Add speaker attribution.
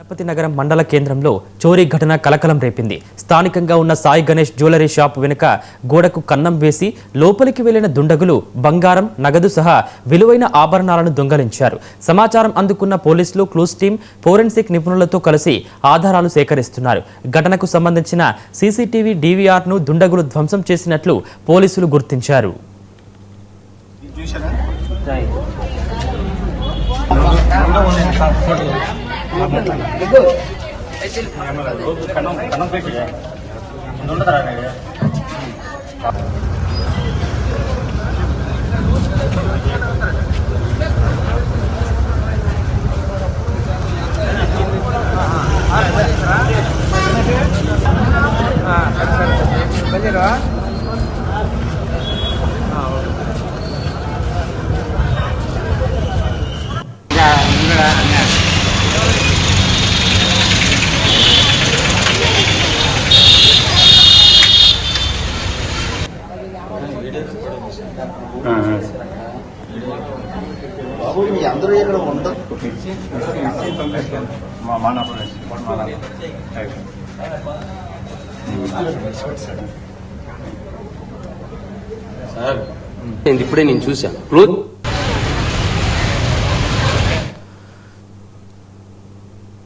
Speaker 1: గణపతి నగరం మండల కేంద్రంలో చోరీ ఘటన కలకలం రేపింది. స్థానికంగా ఉన్న సాయి గణేష్ జ్యువెలరీ షాప్ వెనుక గోడకు కన్నం వేసి లోపలికి వెళ్లిన దుండగులు బంగారం, నగదు సహా విలువైన ఆభరణాలను దొంగలించారు. సమాచారం అందుకున్న పోలీసులు, క్లూస్ టీం, ఫోరెన్సిక్ నిపుణులతో కలిసి ఆధారాలు సేకరిస్తున్నారు. ఘటనకు సంబంధించిన సీసీటీవీ డీవీఆర్ను దుండగులు ధ్వంసం చేసినట్లు పోలీసులు గుర్తించారు.
Speaker 2: బాబు మీ అందరూ ఇక్కడ ఉండదు.
Speaker 3: సార్ ఇప్పుడే నేను చూశాను.